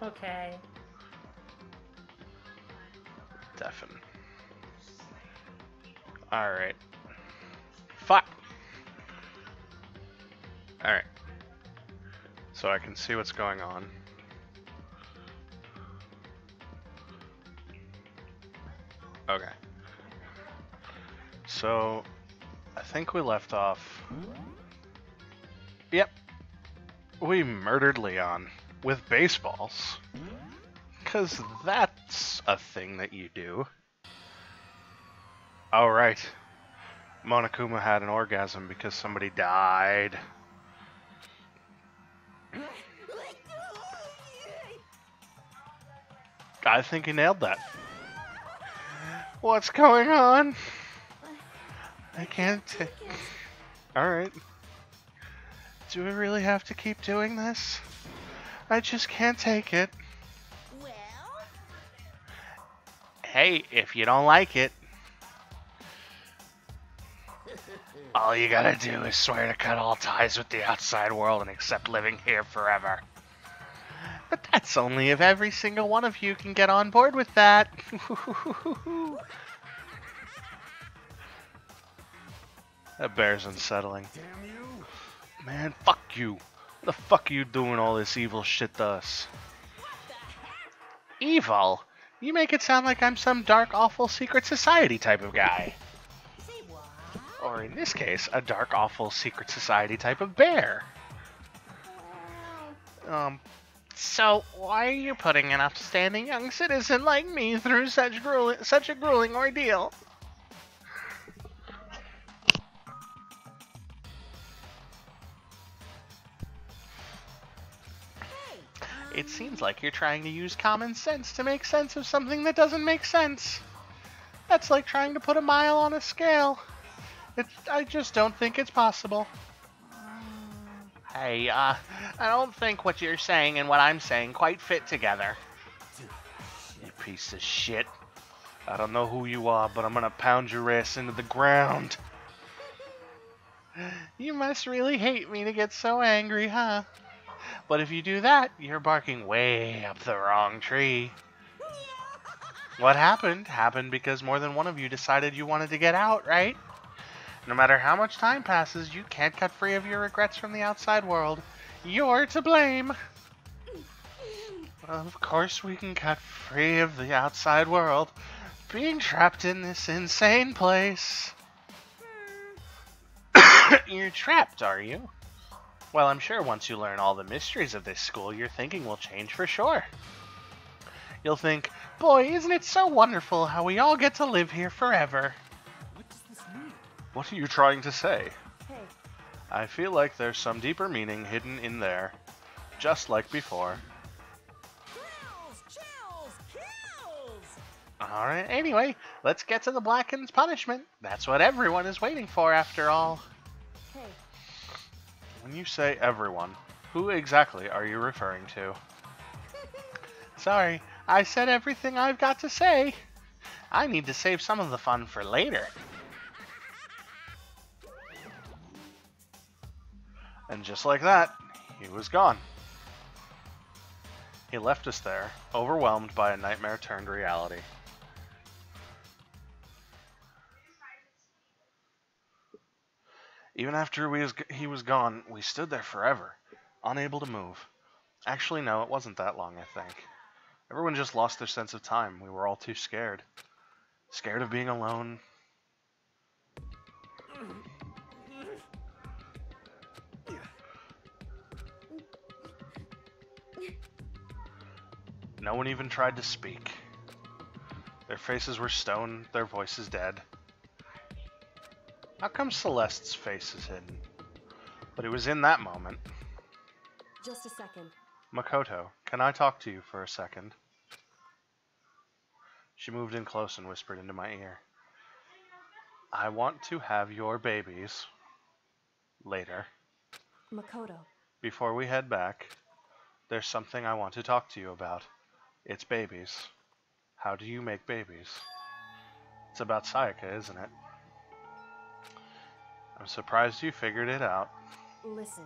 Okay. Deafen. Alright. Fuck! Alright. So I can see what's going on. Okay. So, I think we left off... Yep. We murdered Leon with baseballs. Because that's a thing that you do. Oh, right. Monokuma had an orgasm because somebody died. I think he nailed that. What's going on? I can't. Alright. Do we really have to keep doing this? I just can't take it. Well? Hey, if you don't like it, all you gotta do is swear to cut all ties with the outside world and accept living here forever. But that's only if every single one of you can get on board with that. That bear's unsettling. Damn you! Man, fuck you. What the fuck are you doing all this evil shit to us? Evil? You make it sound like I'm some dark, awful secret society type of guy. Say what? Or in this case, a dark, awful secret society type of bear. So why are you putting an upstanding young citizen like me through such a grueling ordeal? It seems like you're trying to use common sense to make sense of something that doesn't make sense. That's like trying to put a mile on a scale. I just don't think it's possible. Hey, I don't think what you're saying and what I'm saying quite fit together. You piece of shit. I don't know who you are, but I'm gonna pound your ass into the ground. You must really hate me to get so angry, huh? But if you do that, you're barking way up the wrong tree. What happened because more than one of you decided you wanted to get out, right? No matter how much time passes, you can't cut free of your regrets from the outside world. You're to blame. Of course we can cut free of the outside world. Being trapped in this insane place. You're trapped, are you? Well, I'm sure once you learn all the mysteries of this school, your thinking will change for sure. You'll think, boy, isn't it so wonderful how we all get to live here forever. What does this mean? What are you trying to say? Hey, I feel like there's some deeper meaning hidden in there, just like before. kills! Alright, anyway, let's get to the Blackened's punishment. That's what everyone is waiting for after all. Hey, When you say everyone, who exactly are you referring to? Sorry, I said everything I've got to say. I need to save some of the fun for later. And just like that, he was gone. He left us there, overwhelmed by a nightmare turned reality. Even after he was gone, we stood there forever, unable to move. Actually, no, it wasn't that long, I think. Everyone just lost their sense of time. We were all too scared. Scared of being alone. No one even tried to speak. Their faces were stone, their voices dead. How come Celeste's face is hidden? But it was in that moment. just a second. Makoto, can I talk to you for a second? She moved in close and whispered into my ear. I want to have your babies later. Makoto. Before we head back, there's something I want to talk to you about. It's babies. How do you make babies? It's about Sayaka, isn't it? I'm surprised you figured it out. Listen.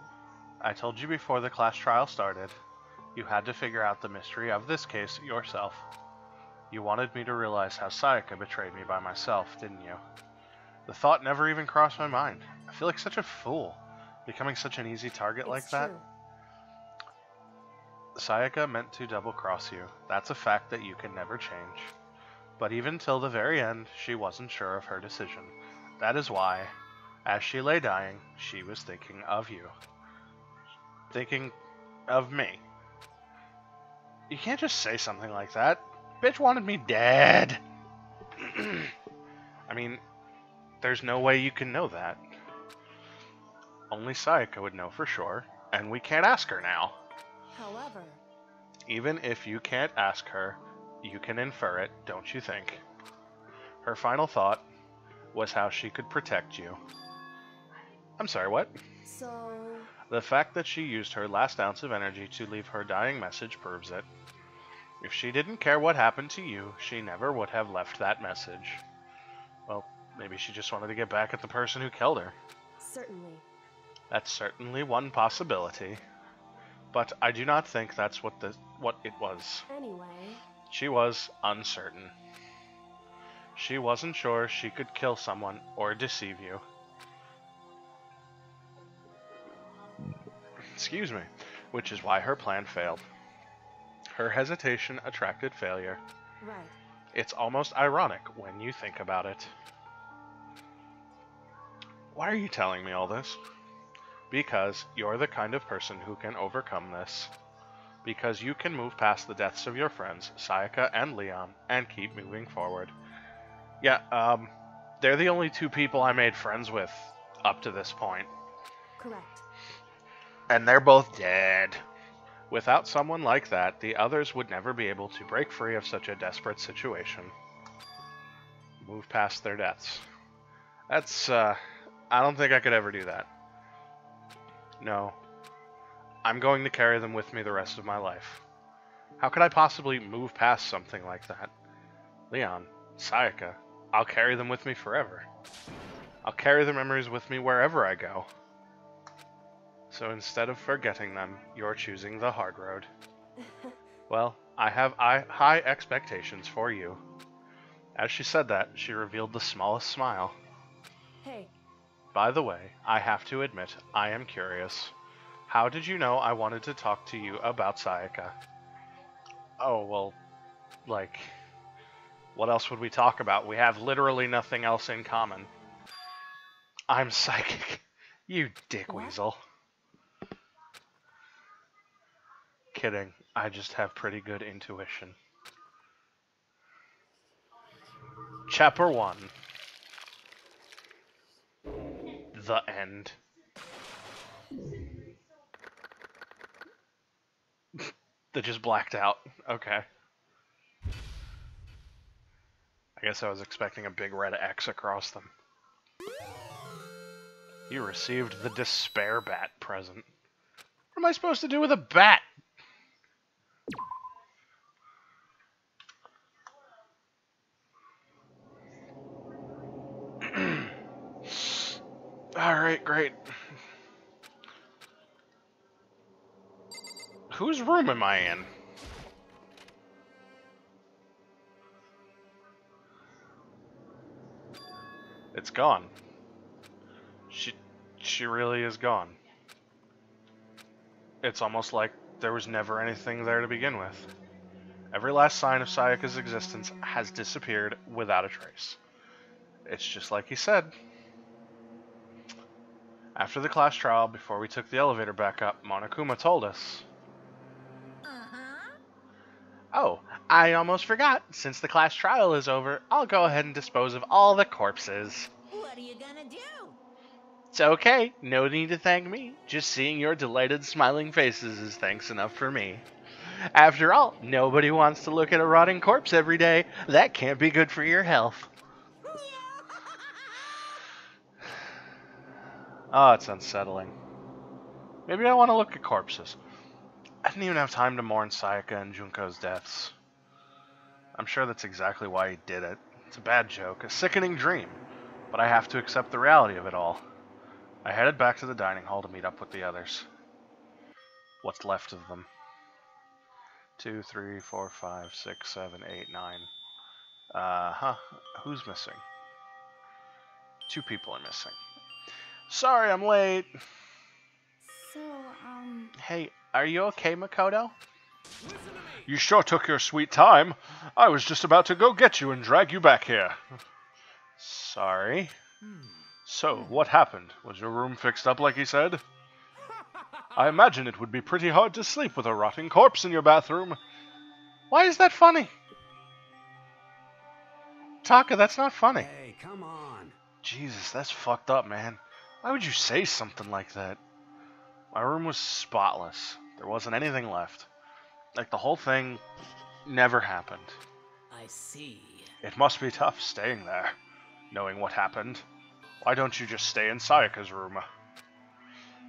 I told you before the class trial started. You had to figure out the mystery of this case yourself. You wanted me to realize how Sayaka betrayed me by myself, didn't you? The thought never even crossed my mind. I feel like such a fool, becoming such an easy target like It's that. true. Sayaka meant to double-cross you. That's a fact that you can never change. But even till the very end, she wasn't sure of her decision. That is why, as she lay dying, she was thinking of you. Thinking of me. You can't just say something like that. Bitch wanted me dead. I mean, there's no way you can know that. Only Sayaka would know for sure, and we can't ask her now. However, Even if you can't ask her, you can infer it, don't you think? Her final thought was how she could protect you. I'm sorry, what? so The fact that she used her last ounce of energy to leave her dying message proves it. If she didn't care what happened to you, she never would have left that message. Well, maybe she just wanted to get back at the person who killed her. certainly. That's certainly one possibility. But I do not think that's what it was. Anyway, She was uncertain. She wasn't sure she could kill someone or deceive you. Excuse me. Which is why her plan failed. Her hesitation attracted failure. right. It's almost ironic when you think about it. Why are you telling me all this? Because you're the kind of person who can overcome this. Because you can move past the deaths of your friends, Sayaka and Leon, and keep moving forward. Yeah, they're the only two people I made friends with up to this point. Correct. And they're both dead. Without someone like that, the others would never be able to break free of such a desperate situation. Move past their deaths. That's, I don't think I could ever do that. No. I'm going to carry them with me the rest of my life. How could I possibly move past something like that? Leon, Sayaka, I'll carry them with me forever. I'll carry their memories with me wherever I go. So instead of forgetting them, you're choosing the hard road. Well, I have high expectations for you. As she said that, she revealed the smallest smile. Hey, By the way, I have to admit, I am curious. How did you know I wanted to talk to you about Sayaka? Oh, well, like, what else would we talk about? We have literally nothing else in common. I'm psychic. You dickweasel. Kidding. I just have pretty good intuition. Chapter 1. The end. That just blacked out. Okay. I guess I was expecting a big red X across them. You received the Despair Bat present. What am I supposed to do with a bat? Alright, great. Whose room am I in? It's gone. She really is gone. It's almost like there was never anything there to begin with. Every last sign of Sayaka's existence has disappeared without a trace. It's just like he said. After the class trial, before we took the elevator back up, Monokuma told us. Oh, I almost forgot. Since the class trial is over, I'll go ahead and dispose of all the corpses. What are you gonna do? It's okay. No need to thank me. Just seeing your delighted smiling faces is thanks enough for me. After all, nobody wants to look at a rotting corpse every day. That can't be good for your health. Oh, it's unsettling. Maybe I want to look at corpses. I didn't even have time to mourn Sayaka and Junko's deaths. I'm sure that's exactly why he did it. It's a bad joke, a sickening dream, but I have to accept the reality of it all. I headed back to the dining hall to meet up with the others. What's left of them. 2, 3, 4, 5, 6, 7, 8, 9. Huh. Who's missing? 2 people are missing. Sorry, I'm late. So, Hey, are you okay, Makoto? You sure took your sweet time. I was just about to go get you and drag you back here. Sorry. So, what happened? Was your room fixed up like he said? I imagine it would be pretty hard to sleep with a rotting corpse in your bathroom. Why is that funny? Taka, that's not funny. Hey, come on. Jesus, that's fucked up, man. Why would you say something like that? My room was spotless. There wasn't anything left. Like, the whole thing never happened. I see. It must be tough staying there, knowing what happened. Why don't you just stay in Sayaka's room?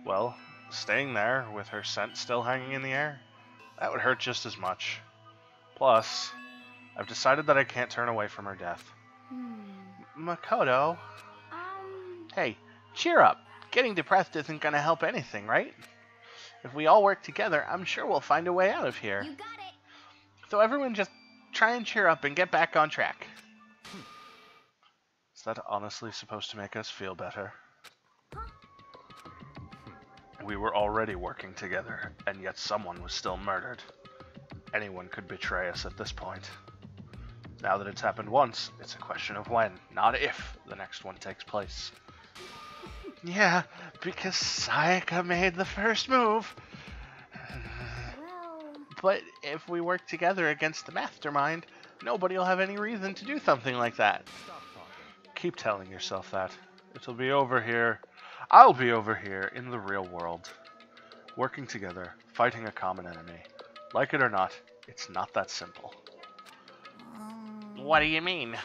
Well, staying there with her scent still hanging in the air, that would hurt just as much. Plus, I've decided that I can't turn away from her death. Makoto? Hey, cheer up. Getting depressed isn't gonna help anything, right? If we all work together, I'm sure we'll find a way out of here. You got it. So everyone just try and cheer up and get back on track. Is that honestly supposed to make us feel better? We were already working together, and yet someone was still murdered. Anyone could betray us at this point. Now that it's happened once, it's a question of when, not if, the next one takes place. Yeah, because Sayaka made the first move. well, But if we work together against the mastermind, nobody will have any reason to do something like that. Stop talking. Keep telling yourself that. It'll be over here. I'll be over here in the real world. Working together, fighting a common enemy. Like it or not, it's not that simple. What do you mean?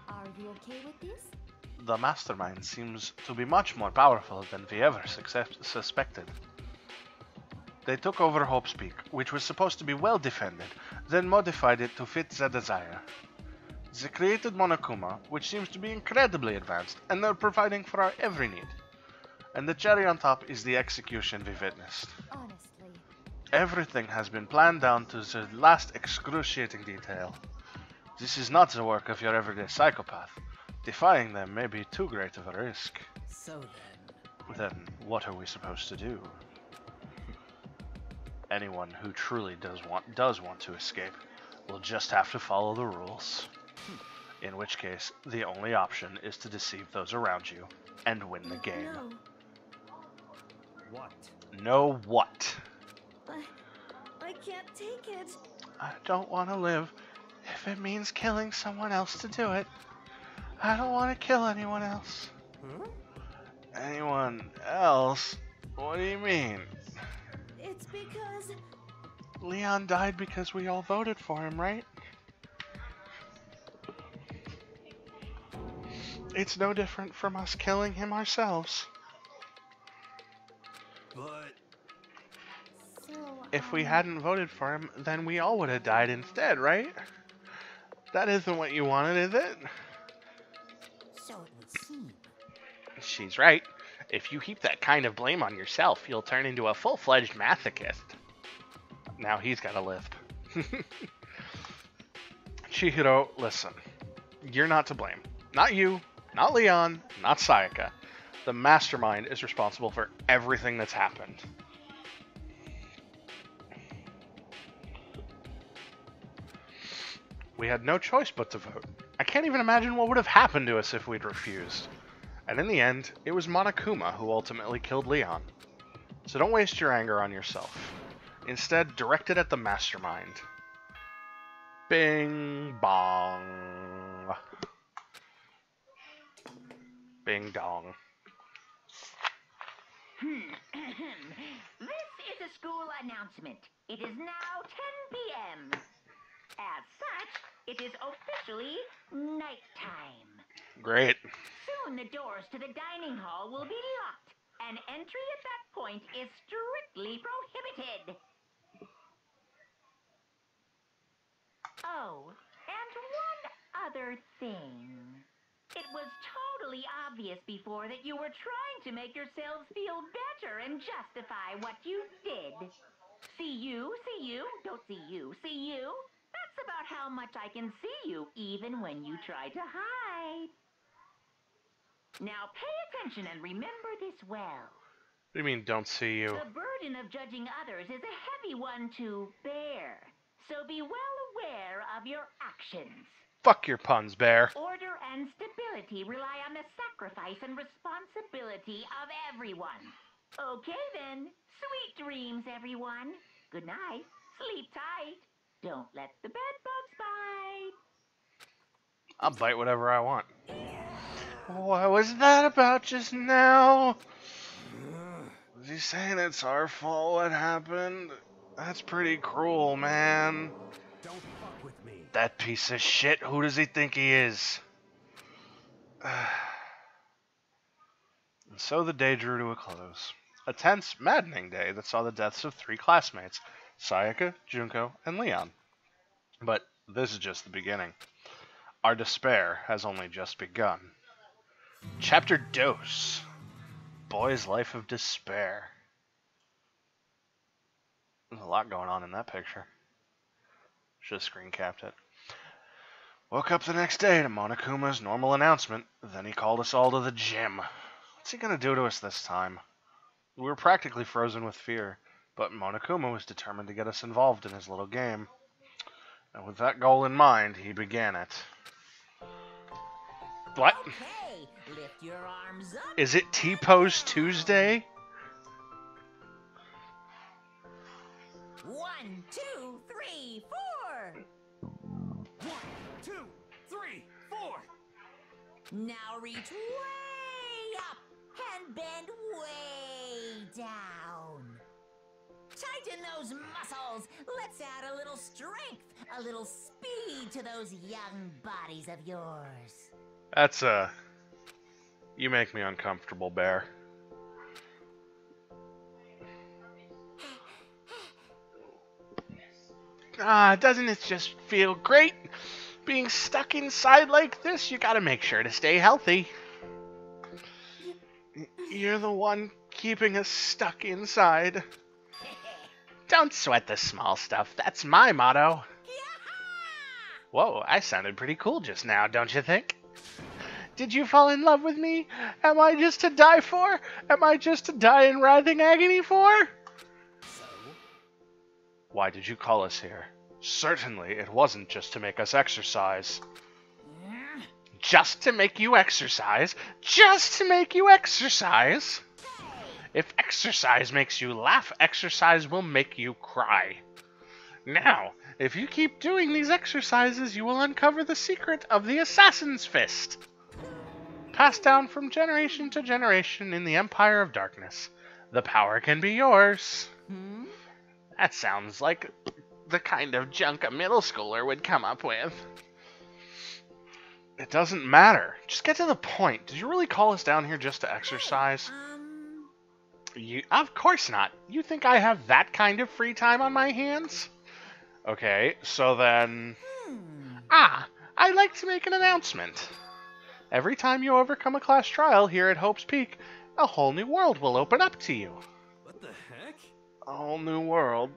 are you okay with this? The mastermind seems to be much more powerful than we ever suspected. They took over Hope's Peak, which was supposed to be well defended, then modified it to fit their desire. They created Monokuma, which seems to be incredibly advanced, and they're providing for our every need. And the cherry on top is the execution we witnessed. Honestly. Everything has been planned down to the last excruciating detail. This is not the work of your everyday psychopath. Defying them may be too great of a risk. So then, Then what are we supposed to do? Anyone who truly does want to escape will just have to follow the rules. In which case, the only option is to deceive those around you and win the game. No. What? Know what? I can't take it. I don't want to live if it means killing someone else to do it. I don't want to kill anyone else. Huh? Anyone else? What do you mean? It's because Leon died because we all voted for him, right? It's no different from us killing him ourselves. But so. If we hadn't voted for him, then we all would have died instead, right? That isn't what you wanted, is it? so it would seem. She's right. If you heap that kind of blame on yourself, you'll turn into a full-fledged masochist. Now he's got a lisp. Chihiro, listen. You're not to blame. Not you, not Leon, not Sayaka. The mastermind is responsible for everything that's happened. We had no choice but to vote. I can't even imagine what would have happened to us if we'd refused. And in the end, it was Monokuma who ultimately killed Leon. So don't waste your anger on yourself. Instead, direct it at the mastermind. Bing bong. Bing dong. This is a school announcement. It is now 10 p.m. As such, it is officially nighttime. Great. Soon the doors to the dining hall will be locked, and entry at that point is strictly prohibited. Oh, and one other thing. It was totally obvious before that you were trying to make yourselves feel better and justify what you did. See you, don't see you, see you. That's about how much I can see you, even when you try to hide. Now pay attention and remember this well. What do you mean, don't see you? The burden of judging others is a heavy one to bear. So be well aware of your actions. Fuck your puns, Bear. Order and stability rely on the sacrifice and responsibility of everyone. Okay then. Sweet dreams, everyone. Good night. Sleep tight. Don't let the bed bugs bite. I'll bite whatever I want. What was that about just now? Was he saying it's our fault what happened? That's pretty cruel, man. Don't fuck with me. That piece of shit, who does he think he is? And so the day drew to a close. A tense, maddening day that saw the deaths of 3 classmates, Sayaka, Junko, and Leon. But this is just the beginning. Our despair has only just begun. Chapter Dose. Boy's Life of Despair. There's a lot going on in that picture. Should have screen capped it. Woke up the next day to Monokuma's normal announcement. Then he called us all to the gym. What's he gonna do to us this time? We were practically frozen with fear, but Monokuma was determined to get us involved in his little game. And with that goal in mind, he began it. What? Okay, lift your arms up. Is it T-Pose Tuesday? 1, 2, 3, 4. 1, 2, 3, 4. Now reach way up and bend way down. Tighten those muscles. Let's add a little strength, a little speed to those young bodies of yours. That's you make me uncomfortable, Bear. Doesn't it just feel great? Being stuck inside like this, you gotta make sure to stay healthy. You're the one keeping us stuck inside. Don't sweat the small stuff, that's my motto. Whoa, I sounded pretty cool just now, don't you think? Did you fall in love with me? Am I just to die for? Am I just to die in writhing agony for? Why did you call us here? Certainly, it wasn't just to make us exercise. Just to make you exercise? Just to make you exercise? If exercise makes you laugh, exercise will make you cry. Now, if you keep doing these exercises, you will uncover the secret of the Assassin's Fist. Passed down from generation to generation in the Empire of Darkness. The power can be yours. That sounds like the kind of junk a middle schooler would come up with. It doesn't matter. Just get to the point. Did you really call us down here just to exercise? Of course not. You think I have that kind of free time on my hands? Okay, so then... I'd like to make an announcement. Every time you overcome a class trial here at Hope's Peak, a whole new world will open up to you. What the heck? A whole new world.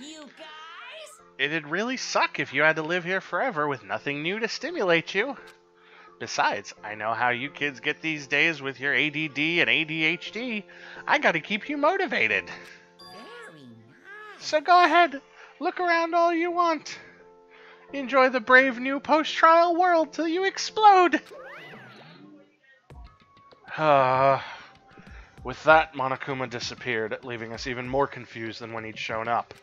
You guys? It'd really suck if you had to live here forever with nothing new to stimulate you. Besides, I know how you kids get these days with your ADD and ADHD. I gotta keep you motivated. Very nice. So go ahead, look around all you want. Enjoy the brave new post-trial world till you explode. With that, Monokuma disappeared, leaving us even more confused than when he'd shown up.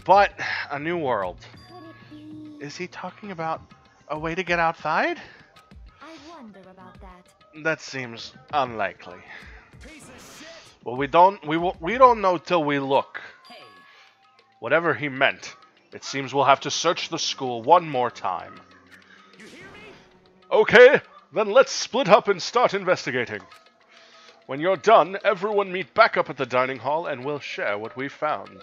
But, a new world. Could it be? Is he talking about a way to get outside? I wonder about that. That seems unlikely. Piece of shit. Well, we don't know till we look. Hey, Whatever he meant, it seems we'll have to search the school one more time. You hear me? Okay, then let's split up and start investigating. When you're done, everyone meet back up at the dining hall and we'll share what we found.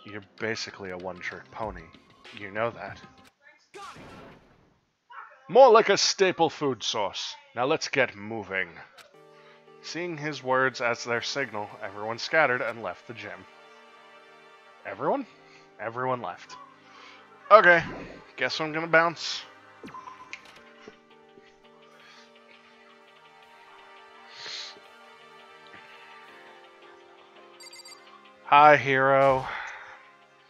You're basically a one-trick pony. You know that. Got it. More like a staple food source. Now let's get moving. Seeing his words as their signal, everyone scattered and left the gym. Everyone? Everyone left. Okay, guess I'm gonna bounce. Hi, hero.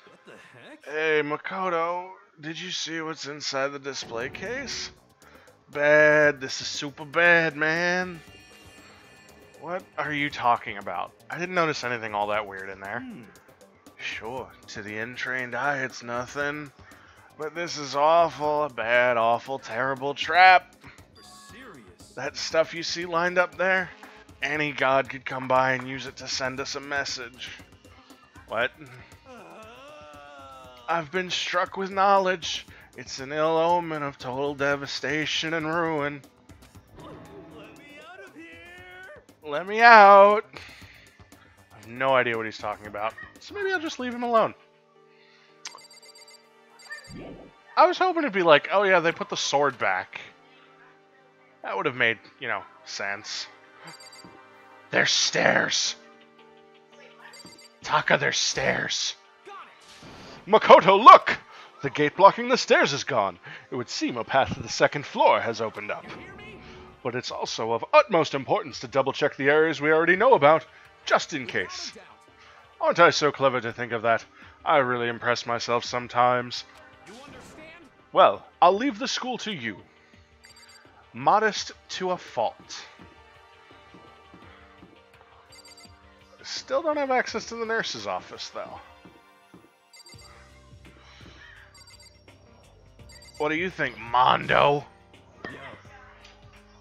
What the heck? Hey, Makoto, did you see what's inside the display case? Bad. This is super bad, man. What are you talking about? I didn't notice anything all that weird in there. Sure, to the untrained eye, it's nothing. But this is awful, a bad, awful, terrible trap. You're serious? That stuff you see lined up there? Any god could come by and use it to send us a message. What? I've been struck with knowledge. It's an ill omen of total devastation and ruin. Let me out of here! Let me out. I have no idea what he's talking about, so maybe I'll just leave him alone. I was hoping it'd be like, oh yeah, they put the sword back. That would have made, you know, sense. There's stairs. Taka, there's stairs. Makoto, look! The gate blocking the stairs is gone. It would seem a path to the second floor has opened up. But it's also of utmost importance to double-check the areas we already know about, just in case. Aren't I so clever to think of that? I really impress myself sometimes. You understand? Well, I'll leave the school to you. Modest to a fault. Still don't have access to the nurse's office, though. What do you think, Mondo? Yo.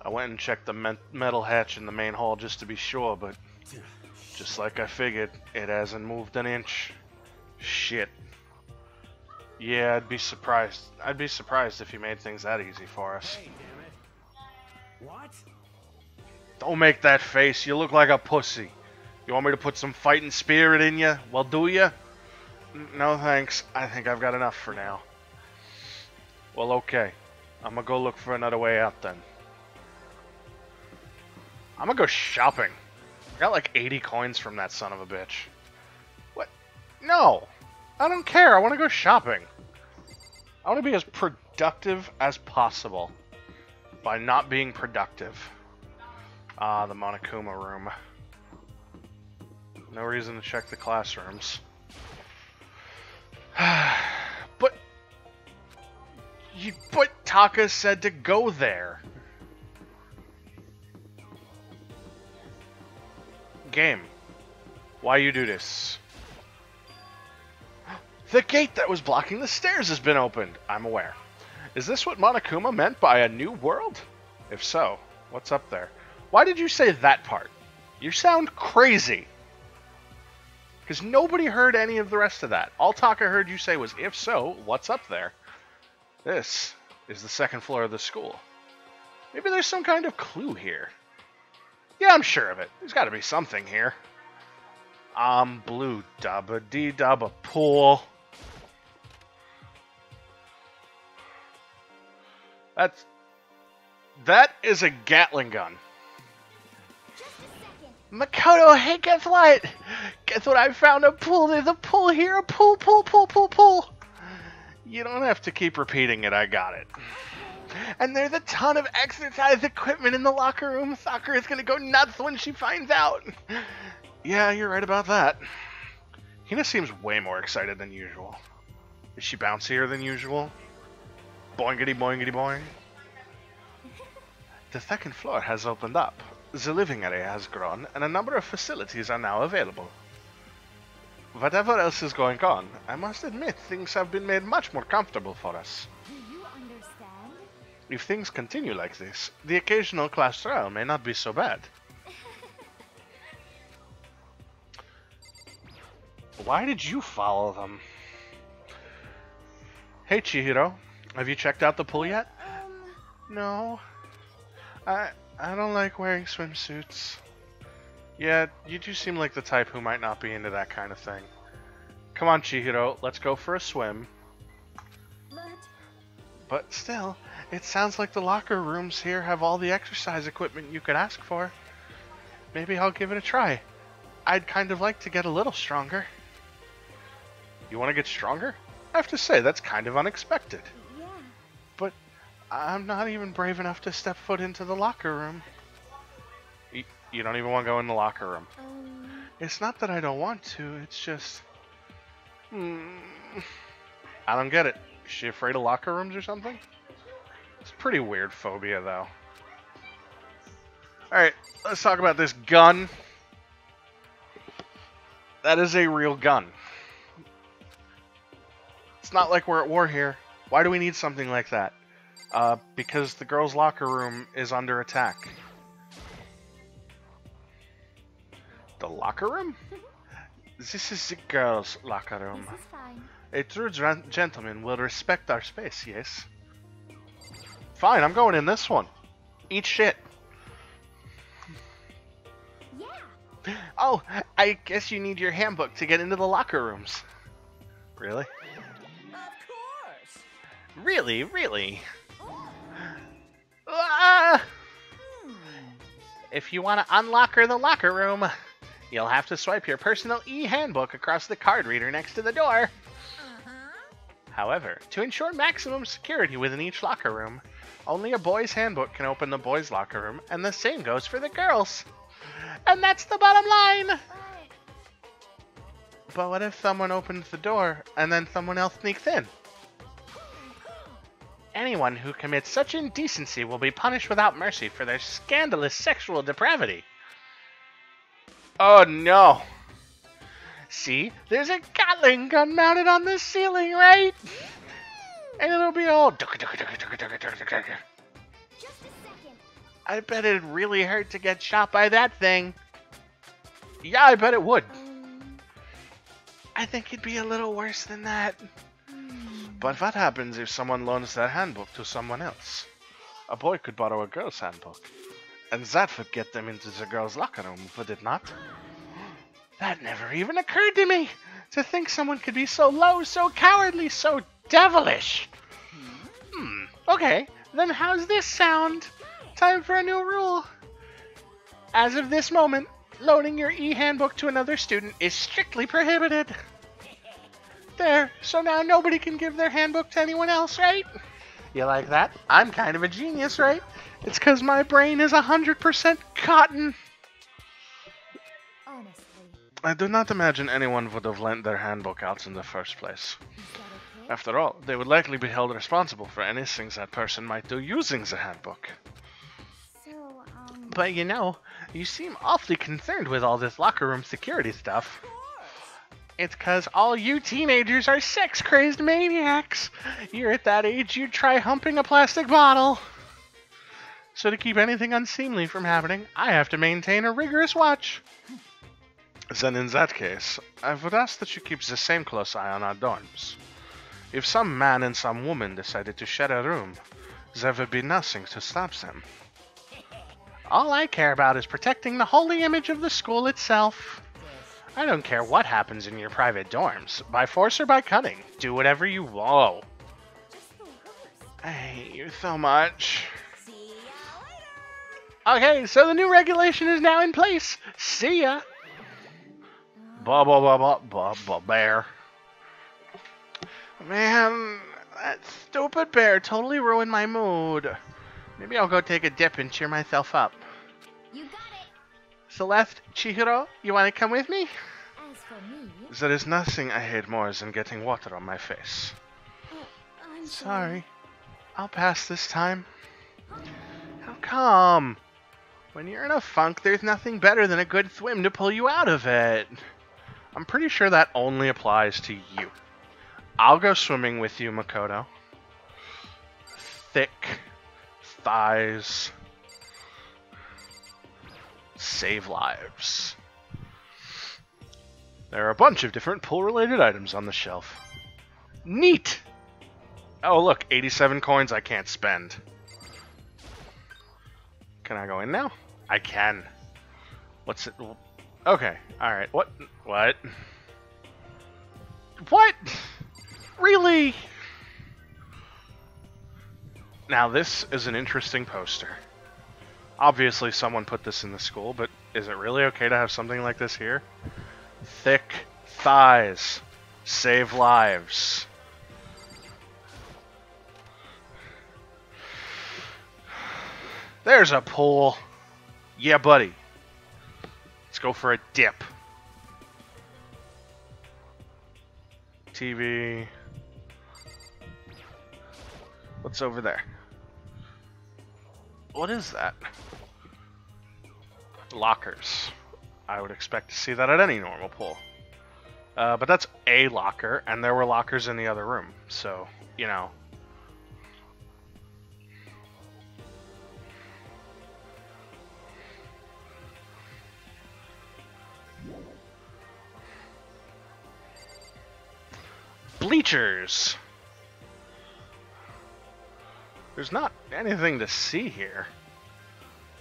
I went and checked the metal hatch in the main hall just to be sure, but just like I figured, it hasn't moved an inch. Shit. Yeah, I'd be surprised. I'd be surprised if you made things that easy for us. Hey, damn it. What? Don't make that face. You look like a pussy. You want me to put some fighting spirit in you? Well, do ya? No thanks. I think I've got enough for now. Well, okay. I'm gonna go look for another way out then. I'm gonna go shopping. I got like 80 coins from that son of a bitch. What? No! I don't care. I want to go shopping. I want to be as productive as possible by not being productive. Ah, the Monokuma room. No reason to check the classrooms. But Taka said to go there. Game, why you do this? The gate that was blocking the stairs has been opened. I'm aware. Is this what Monokuma meant by a new world? If so, what's up there? Why did you say that part? You sound crazy. Because nobody heard any of the rest of that. All Taka heard you say was, if so, what's up there? This is the second floor of the school. Maybe there's some kind of clue here. Yeah, I'm sure of it. There's got to be something here. Blue dubba dee dubba pool. That is a Gatling gun. Makoto, hey, guess what? Guess what? I found a pool. There's a pool here. A pool, pool, pool, pool, pool. You don't have to keep repeating it. I got it. And there's a ton of exercise equipment in the locker room. Sakura is going to go nuts when she finds out. Yeah, you're right about that. Hina seems way more excited than usual. Is she bouncier than usual? Boingity, boingity, boing. The second floor has opened up. The living area has grown, and a number of facilities are now available. Whatever else is going on, I must admit things have been made much more comfortable for us. Do you understand? If things continue like this, the occasional class trial may not be so bad. Why did you follow them? Hey Chihiro, have you checked out the pool yet? No. I don't like wearing swimsuits. Yeah, you do seem like the type who might not be into that kind of thing. Come on, Chihiro, let's go for a swim. But still, it sounds like the locker rooms here have all the exercise equipment you could ask for. maybe I'll give it a try. I'd kind of like to get a little stronger. You want to get stronger? I have to say, that's kind of unexpected. Yeah. But I'm not even brave enough to step foot into the locker room. You don't even want to go in the locker room. It's not that I don't want to, it's just... I don't get it. Is she afraid of locker rooms or something? It's a pretty weird phobia, though. Alright, let's talk about this gun. That is a real gun. It's not like we're at war here. Why do we need something like that? Because the girls' locker room is under attack. The locker room? This is the girls' locker room. This is fine. A true gentleman will respect our space, yes? Fine, I'm going in this one. Eat shit. Yeah. Oh, I guess you need your handbook to get into the locker rooms. Really? Of course. Really? Really? Ah! If you want to unlock the locker room, you'll have to swipe your personal e-handbook across the card reader next to the door. However, to ensure maximum security within each locker room, only a boy's handbook can open the boys' locker room, and the same goes for the girls. And that's the bottom line! But what if someone opens the door, and then someone else sneaks in? Anyone who commits such indecency will be punished without mercy for their scandalous sexual depravity. Oh no! See, there's a Gatling gun mounted on the ceiling, right? And it'll be all... Just a second. I bet it'd really hurt to get shot by that thing. Yeah, I bet it would. I think it'd be a little worse than that. But what happens if someone loans their handbook to someone else? A boy could borrow a girl's handbook. And that would get them into the girl's locker room, would it not? That never even occurred to me! To think someone could be so low, so cowardly, so devilish! Okay, then how's this sound? Time for a new rule. As of this moment, loaning your e-handbook to another student is strictly prohibited. There, so now nobody can give their handbook to anyone else, right? You like that? I'm kind of a genius, right? It's because my brain is 100% cotton. Honestly. I do not imagine anyone would have lent their handbook out in the first place. Is that okay? After all, they would likely be held responsible for anything that person might do using the handbook. So, But you know, you seem awfully concerned with all this locker room security stuff. It's cause all you teenagers are sex-crazed maniacs. You're at that age you'd try humping a plastic bottle. So to keep anything unseemly from happening, I have to maintain a rigorous watch. Then in that case, I would ask that you keep the same close eye on our dorms. If some man and some woman decided to share a room, there would be nothing to stop them. All I care about is protecting the holy image of the school itself. I don't care what happens in your private dorms, by force or by cutting. Do whatever you want. just the worst. I hate you so much. See ya later. Okay, so the new regulation is now in place. See ya. Blah, blah, blah, blah, blah, blah, bear. Man, that stupid bear totally ruined my mood. Maybe I'll go take a dip and cheer myself up. You got it. Celeste, Chihiro, you want to come with me? As for me, There is nothing I hate more than getting water on my face. I'm Sorry. I'll pass this time. How come? When you're in a funk, there's nothing better than a good swim to pull you out of it. I'm pretty sure that only applies to you. I'll go swimming with you, Makoto. Thick thighs save lives. There are a bunch of different pool-related items on the shelf. Neat! Oh, look, 87 coins I can't spend. Can I go in now? I can. What's it? Okay, alright. What? What? What? Really? Now, this is an interesting poster. Obviously, someone put this in the school, but Is it really okay to have something like this here? Thick thighs. Save lives. There's a pool. Yeah, buddy. Let's go for a dip. TV. What's over there? What is that? Lockers. I would expect to see that at any normal pool. But that's a locker, and there were lockers in the other room, so, you know. Bleachers! There's not anything to see here.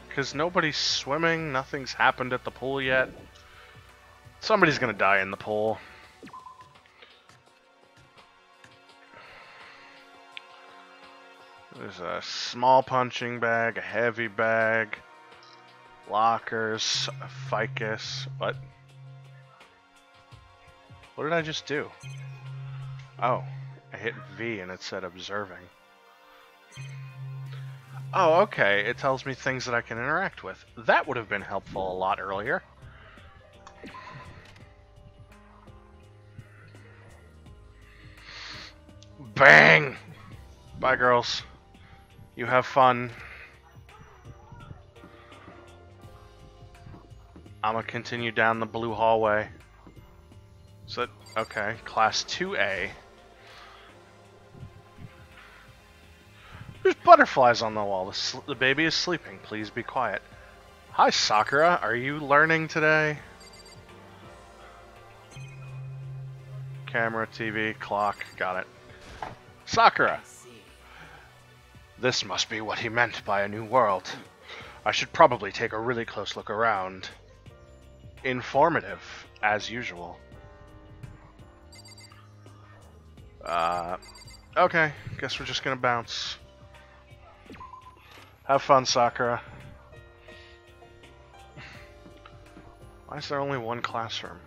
Because nobody's swimming, nothing's happened at the pool yet. Somebody's gonna die in the pool. There's a small punching bag, a heavy bag, lockers, a ficus. What? What did I just do? Oh, I hit V and it said observing. Oh, okay. It tells me things that I can interact with. That would have been helpful a lot earlier. Bang! Bye, girls. You have fun. I'm gonna continue down the blue hallway. So, okay, class 2A. There's butterflies on the wall. The baby is sleeping. Please be quiet. Hi, Sakura. Are you learning today? Camera, TV, clock. Got it. Sakura. This must be what he meant by a new world. I should probably take a really close look around. Informative, as usual. Okay. Guess we're just gonna bounce. Have fun, Sakura. Why is there only one classroom?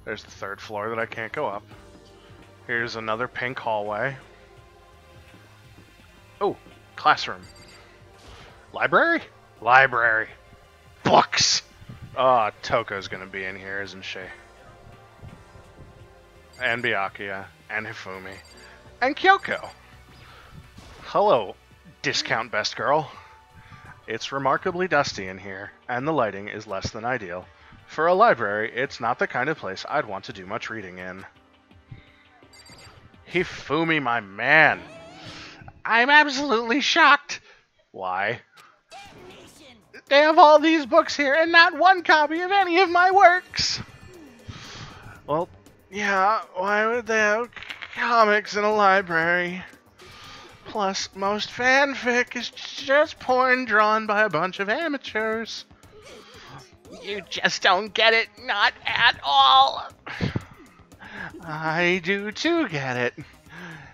There's the third floor that I can't go up. Here's another pink hallway. Oh, classroom. Library? Library. Books! Oh, Toko's gonna be in here, isn't she? And Byakuya. And Hifumi. And Kyoko. Hello, discount best girl. It's remarkably dusty in here, and the lighting is less than ideal. For a library, it's not the kind of place I'd want to do much reading in. Hifumi, my man. I'm absolutely shocked. Why? They have all these books here and not one copy of any of my works. Well, yeah, why would they have comics in a library? Plus, most fanfic is just porn drawn by a bunch of amateurs. You just don't get it, not at all. I do too get it.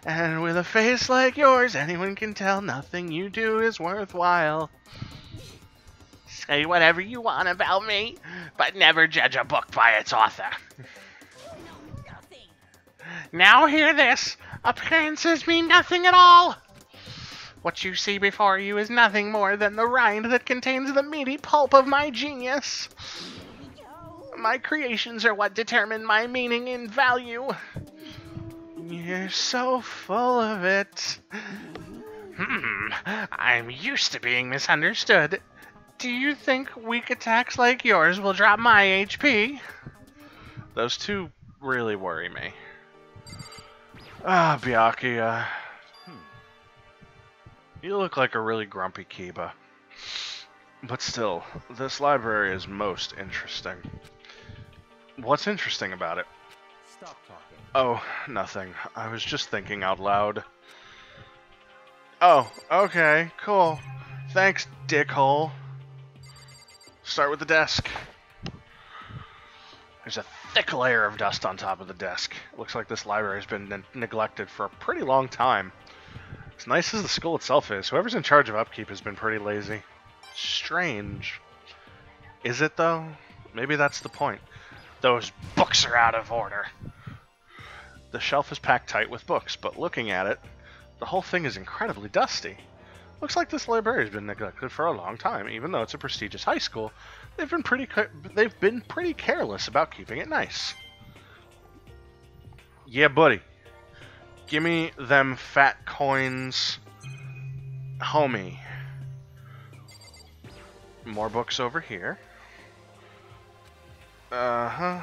And with a face like yours, anyone can tell nothing you do is worthwhile. Say whatever you want about me, but never judge a book by its author. Now hear this. Appearances mean nothing at all. What you see before you is nothing more than the rind that contains the meaty pulp of my genius. My creations are what determine my meaning and value. You're so full of it. I'm used to being misunderstood. Do you think weak attacks like yours will drop my HP? Those two really worry me. Ah, Byakuya. You look like a really grumpy Kiba. But still, this library is most interesting. What's interesting about it? Stop talking. Oh, nothing. I was just thinking out loud. Oh, okay, cool. Thanks, dickhole. Start with the desk. There's a thick layer of dust on top of the desk. Looks like this library has been neglected for a pretty long time. As nice as the school itself is, whoever's in charge of upkeep has been pretty lazy. Strange. Is it, though? Maybe that's the point. Those books are out of order. The shelf is packed tight with books, but looking at it, the whole thing is incredibly dusty. Looks like this library has been neglected for a long time. Even though it's a prestigious high school, they've been pretty careless about keeping it nice. Yeah, buddy. Gimme them fat coins, homie. More books over here. Uh-huh.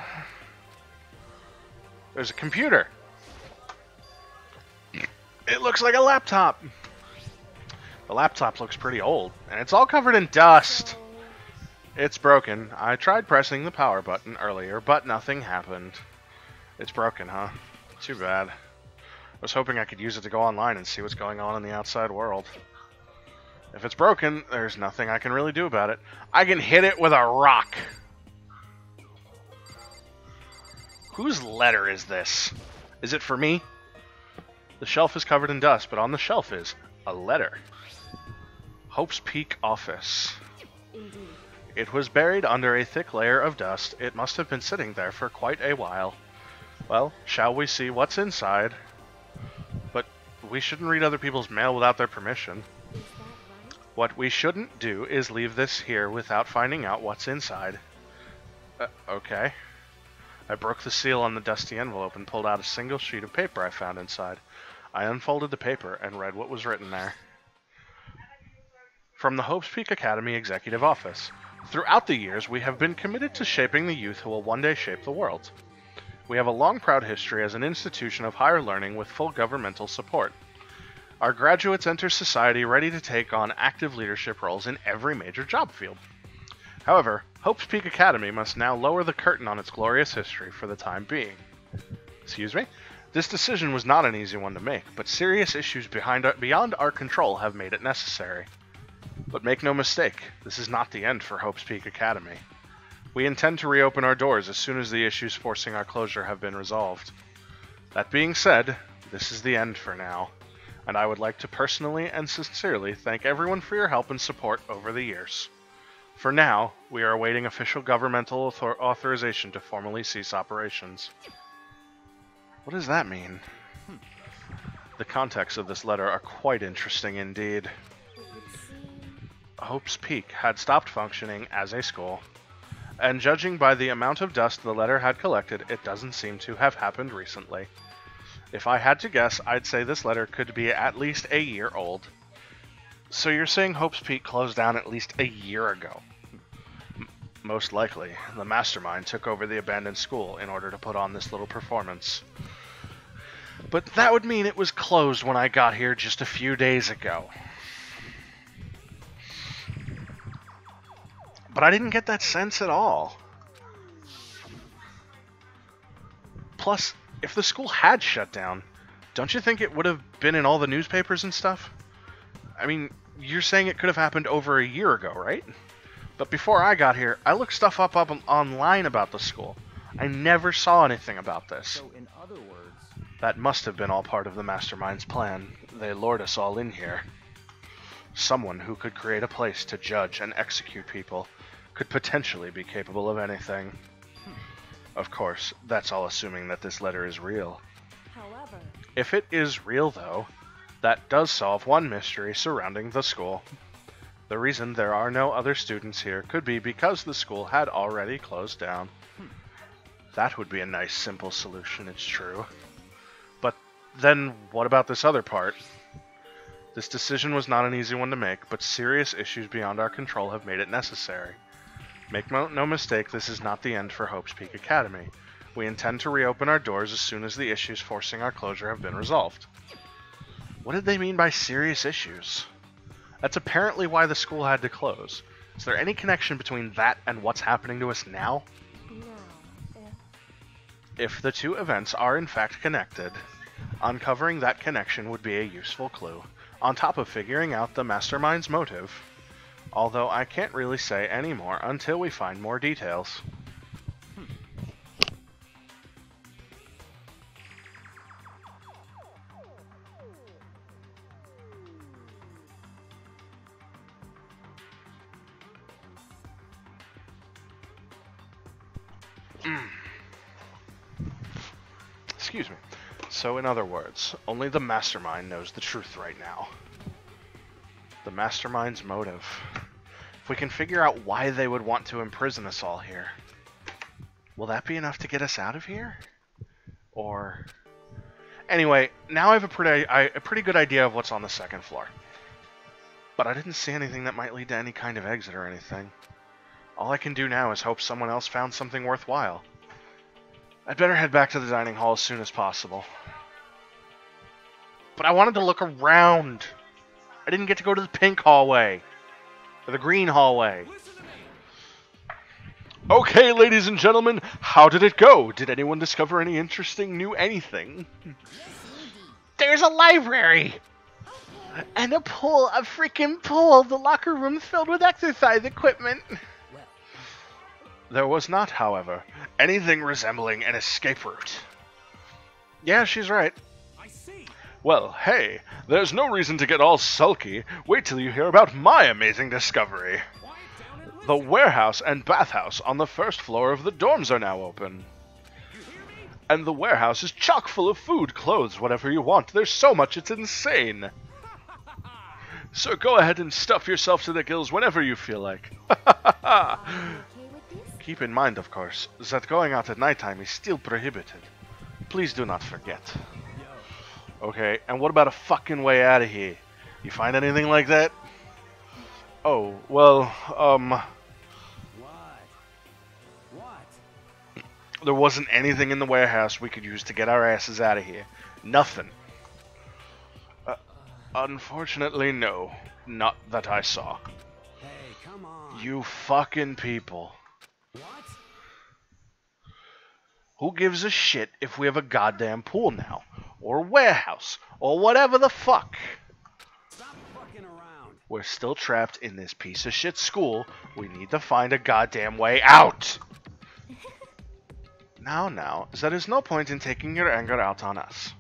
There's a computer. It looks like a laptop. The laptop looks pretty old, and it's all covered in dust. It's broken. I tried pressing the power button earlier, but nothing happened. It's broken, huh? Too bad. I was hoping I could use it to go online and see what's going on in the outside world. If it's broken, there's nothing I can really do about it. I can hit it with a rock. Whose letter is this? Is it for me? The shelf is covered in dust, but on the shelf is a letter. Hope's Peak office. Indeed. It was buried under a thick layer of dust. It must have been sitting there for quite a while. Well, shall we see what's inside? But we shouldn't read other people's mail without their permission. Is that right? What we shouldn't do is leave this here without finding out what's inside. Okay. I broke the seal on the dusty envelope and pulled out a single sheet of paper I found inside. I unfolded the paper and read what was written there. From the Hope's Peak Academy Executive Office. Throughout the years, we have been committed to shaping the youth who will one day shape the world. We have a long, proud history as an institution of higher learning with full governmental support. Our graduates enter society ready to take on active leadership roles in every major job field. However, Hope's Peak Academy must now lower the curtain on its glorious history for the time being. Excuse me? This decision was not an easy one to make, but serious issues beyond our control have made it necessary. But make no mistake, this is not the end for Hope's Peak Academy. We intend to reopen our doors as soon as the issues forcing our closure have been resolved. That being said, this is the end for now, and I would like to personally and sincerely thank everyone for your help and support over the years. For now, we are awaiting official governmental authorization to formally cease operations. What does that mean? The contexts of this letter are quite interesting indeed. It would seem... Hope's Peak had stopped functioning as a school, and judging by the amount of dust the letter had collected, it doesn't seem to have happened recently. If I had to guess, I'd say this letter could be at least a year old. So you're saying Hope's Peak closed down at least a year ago? Most likely, the mastermind took over the abandoned school in order to put on this little performance. But that would mean it was closed when I got here just a few days ago. But I didn't get that sense at all. Plus, if the school had shut down, don't you think it would have been in all the newspapers and stuff? I mean, you're saying it could have happened over a year ago, right? But before I got here, I looked stuff up online about the school. I never saw anything about this. So, in other words, That must have been all part of the mastermind's plan. They lured us all in here. Someone who could create a place to judge and execute people could potentially be capable of anything. Of course, that's all assuming that this letter is real. However, If it is real, though, that does solve one mystery surrounding the school. The reason there are no other students here could be because the school had already closed down. That would be a nice, simple solution, it's true. But then, what about this other part? This decision was not an easy one to make, but serious issues beyond our control have made it necessary. Make no mistake, this is not the end for Hope's Peak Academy. We intend to reopen our doors as soon as the issues forcing our closure have been resolved. What did they mean by serious issues? That's apparently why the school had to close. Is there any connection between that and what's happening to us now? now, If the two events are in fact connected, uncovering that connection would be a useful clue, on top of figuring out the mastermind's motive. Although I can't really say any more until we find more details. Excuse me. So in other words, only the mastermind knows the truth right now. The mastermind's motive. If we can figure out why they would want to imprison us all here, will that be enough to get us out of here? Or... Anyway, now I have a pretty good idea of what's on the second floor. But I didn't see anything that might lead to any kind of exit or anything. All I can do now is hope someone else found something worthwhile. I'd better head back to the dining hall as soon as possible. But I wanted to look around. I didn't get to go to the pink hallway. Or the green hallway. Okay, ladies and gentlemen, how did it go? Did anyone discover any interesting new anything? There's a library! And a pool, a freaking pool! The locker room filled with exercise equipment! There was not, however, anything resembling an escape route. Yeah, she's right. I see. Well, hey, there's no reason to get all sulky. Wait till you hear about my amazing discovery. Quiet down and listen. The warehouse and bathhouse on the first floor of the dorms are now open. You hear me? And the warehouse is chock full of food, clothes, whatever you want. There's so much it's insane. So go ahead and stuff yourself to the gills whenever you feel like. Are you okay with this? Keep in mind, of course, that going out at nighttime is still prohibited. Please do not forget. Yo. Okay, and what about a fucking way out of here? You find anything like that? Oh, well, What? What? there wasn't anything in the warehouse we could use to get our asses out of here. Nothing. Unfortunately, no. Not that I saw. Hey, come on. You fucking people. What? Who gives a shit if we have a goddamn pool now? Or warehouse? Or whatever the fuck? Stop fucking around. We're still trapped in this piece of shit school. We need to find a goddamn way out! Now, there is no point in taking your anger out on us.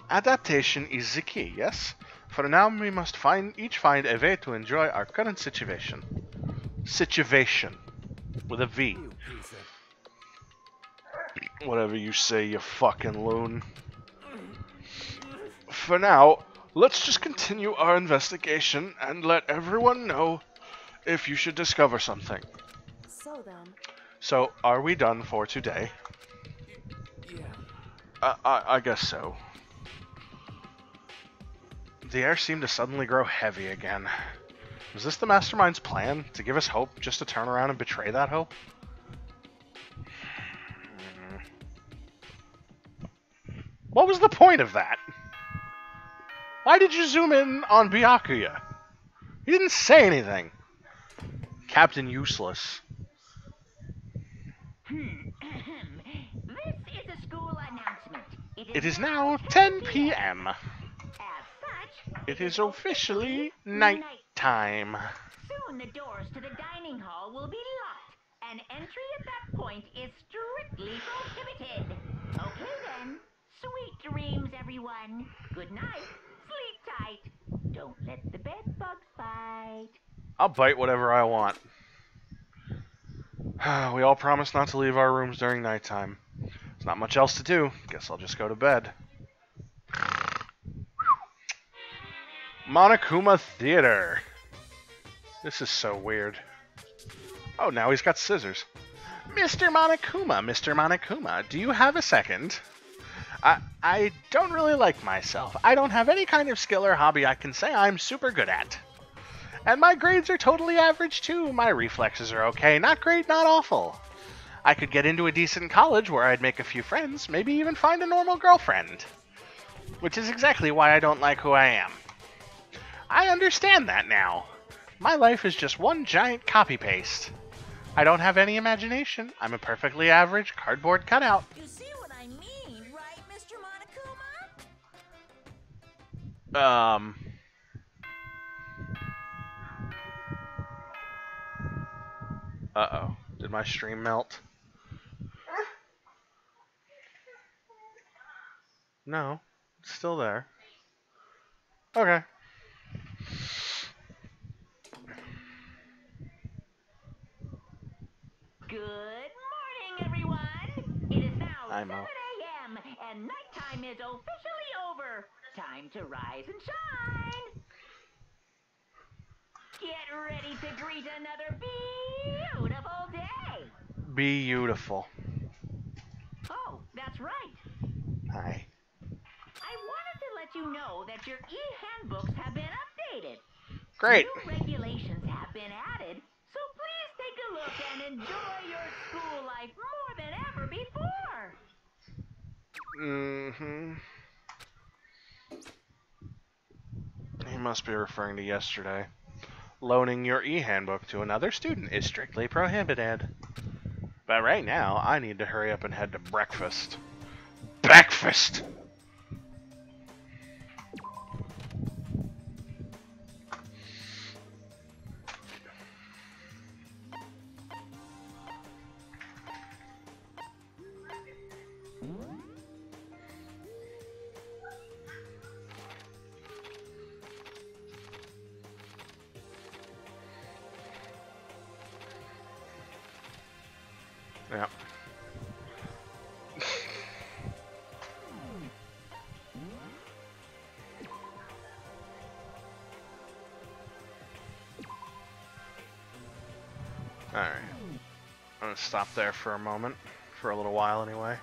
Adaptation is the key, yes? For now, we must each find a way to enjoy our current situation. Situation. With a V. You piece of... Whatever you say, you fucking loon. For now, let's just continue our investigation and let everyone know if you should discover something. So then, So, are we done for today? Yeah. I guess so. The air seemed to suddenly grow heavy again. Was this the mastermind's plan? To give us hope, just to turn around and betray that hope? What was the point of that? Why did you zoom in on Byakuya? He didn't say anything. Captain Useless. This is a school announcement. It is now 10 p.m. As such, It is officially night time. soon the doors to the dining hall will be locked, and entry at that point is strictly prohibited. Okay then. Sweet dreams, everyone. Good night. Sleep tight. Don't let the bed bugs bite. I'll bite whatever I want. We all promised not to leave our rooms during nighttime. There's not much else to do. Guess I'll just go to bed. Monokuma Theater. This is so weird. Oh, now he's got scissors. Mr. Monokuma, do you have a second? I don't really like myself. I don't have any kind of skill or hobby I can say I'm super good at. And my grades are totally average too. My reflexes are okay. Not great, not awful. I could get into a decent college where I'd make a few friends, maybe even find a normal girlfriend. Which is exactly why I don't like who I am. I understand that now. My life is just one giant copy-paste. I don't have any imagination. I'm a perfectly average cardboard cutout. You see what I mean, right, Mr. Monokuma? Uh-oh. Did my stream melt? No. It's still there. Okay. Good I know. 7 a.m. and nighttime is officially over. Time to rise and shine. Get ready to greet another beautiful day. Beautiful. Oh, that's right. Hi. I wanted to let you know that your e-handbooks have been updated. Great. New regulations have been added, so please take a look and enjoy your school life more than ever before. Mm-hmm. He must be referring to yesterday. Loaning your e-handbook to another student is strictly prohibited. But right now, I need to hurry up and head to breakfast. Breakfast! Yeah. Alright. I'm gonna stop there for a moment. For a little while, anyway.